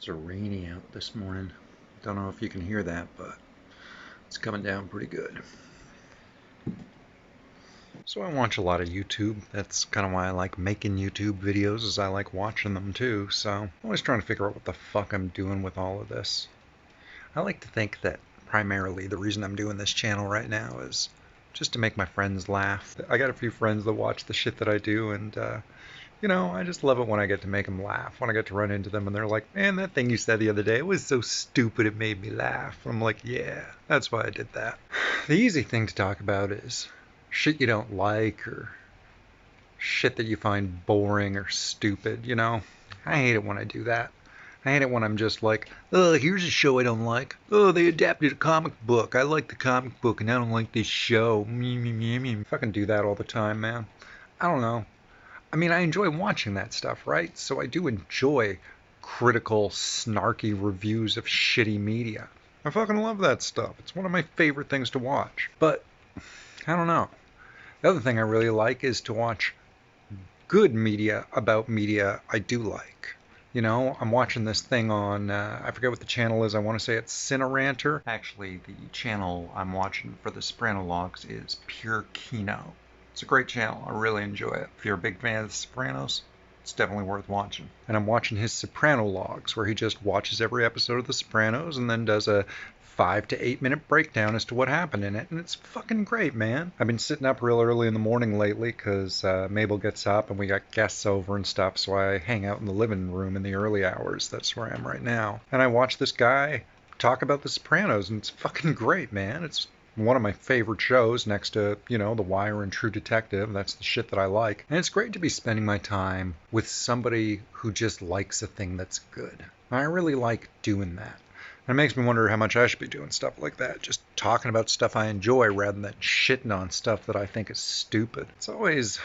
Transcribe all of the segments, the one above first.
It's rainy out this morning. Don't know if you can hear that, but it's coming down pretty good. So I watch a lot of YouTube. That's kind of why I like making YouTube videos, is I like watching them too. So I'm always trying to figure out what the fuck I'm doing with all of this. I like to think that primarily the reason I'm doing this channel right now is just to make my friends laugh. I got a few friends that watch the shit that I do, and I just love it when I get to make them laugh, when I get to run into them and they're like, man, that thing you said the other day, it was so stupid it made me laugh. I'm like, yeah, that's why I did that. The easy thing to talk about is shit you don't like or shit that you find boring or stupid, I hate it when I do that. I hate it when I'm just like, oh, here's a show I don't like. Oh, they adapted a comic book. I like the comic book and I don't like this show. Me, me, me, me. Fucking do that all the time, man. I don't know. I mean, I enjoy watching that stuff, right? So I do enjoy critical, snarky reviews of shitty media. I fucking love that stuff. It's one of my favorite things to watch. But, I don't know. The other thing I really like is to watch good media about media I do like. I'm watching this thing on, I forget what the channel is. I want to say it's Cineranter. Actually, the channel I'm watching for the Soprano logs is Pure Kino. It's a great channel. I really enjoy it. If you're a big fan of The Sopranos, it's definitely worth watching. And I'm watching his Soprano logs, where he just watches every episode of The Sopranos and then does a 5 to 8 minute breakdown as to what happened in it. And it's fucking great, man. I've been sitting up real early in the morning lately because Mabel gets up and we got guests over and stuff. So I hang out in the living room in the early hours. That's where I am right now. And I watch this guy talk about The Sopranos, and it's fucking great, man. It's one of my favorite shows next to, The Wire and True Detective. That's the shit that I like. And it's great to be spending my time with somebody who just likes a thing that's good. I really like doing that. And it makes me wonder how much I should be doing stuff like that. Just talking about stuff I enjoy rather than shitting on stuff that I think is stupid. It's always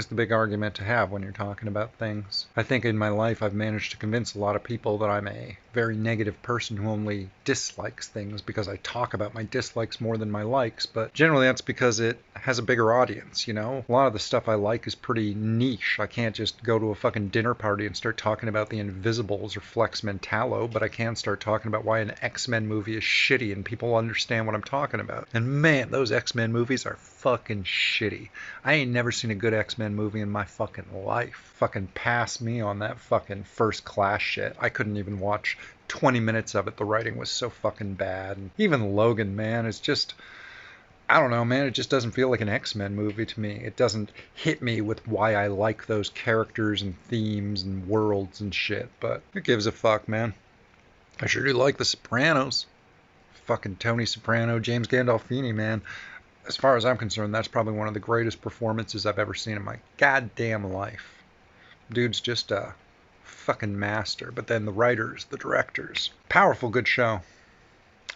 the big argument to have when you're talking about things. I think in my life I've managed to convince a lot of people that I'm a very negative person who only dislikes things because I talk about my dislikes more than my likes, but generally that's because it has a bigger audience, A lot of the stuff I like is pretty niche. I can't just go to a fucking dinner party and start talking about the Invisibles or Flex Mentallo, but I can start talking about why an X-Men movie is shitty and people understand what I'm talking about. And man, those X-Men movies are fucking shitty. I ain't never seen a good X-Men movie in my fucking life. Fucking pass me on that fucking First Class shit. I couldn't even watch 20 minutes of it. The writing was so fucking bad. And even Logan, man, is just, I don't know, man, it just doesn't feel like an X-Men movie to me. It doesn't hit me with why I like those characters and themes and worlds and shit. But who gives a fuck, man? I sure do like The Sopranos. Fucking Tony Soprano, James Gandolfini, man. As far as I'm concerned, that's probably one of the greatest performances I've ever seen in my goddamn life. Dude's just a fucking master. But then the writers, the directors. Powerful good show.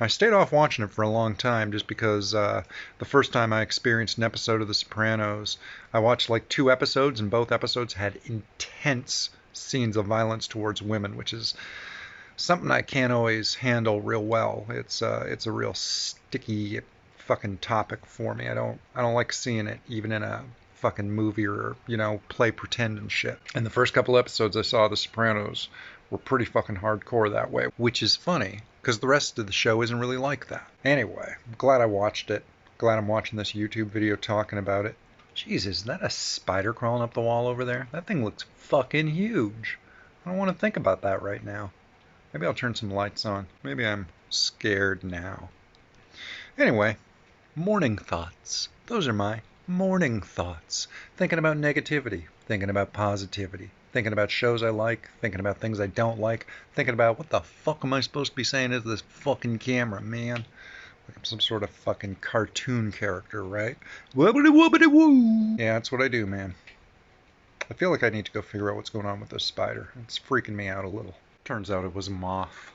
I stayed off watching it for a long time just because the first time I experienced an episode of The Sopranos, I watched like 2 episodes, and both episodes had intense scenes of violence towards women, which is something I can't always handle real well. It's a real sticky fucking topic for me. I don't like seeing it even in a fucking movie or, play pretend and shit. And the first couple episodes I saw of The Sopranos were pretty fucking hardcore that way, which is funny because the rest of the show isn't really like that. Anyway, I'm glad I watched it. Glad I'm watching this YouTube video talking about it. Jeez, is that a spider crawling up the wall over there? That thing looks fucking huge. I don't want to think about that right now. Maybe I'll turn some lights on. Maybe I'm scared now. Anyway, morning thoughts. Those are my morning thoughts. Thinking about negativity, thinking about positivity, thinking about shows I like, thinking about things I don't like, thinking about what the fuck am I supposed to be saying to this fucking camera, man? Like I'm some sort of fucking cartoon character, right? Woobity woobity woo! Yeah, that's what I do, man. I feel like I need to go figure out what's going on with this spider. It's freaking me out a little. Turns out it was a moth.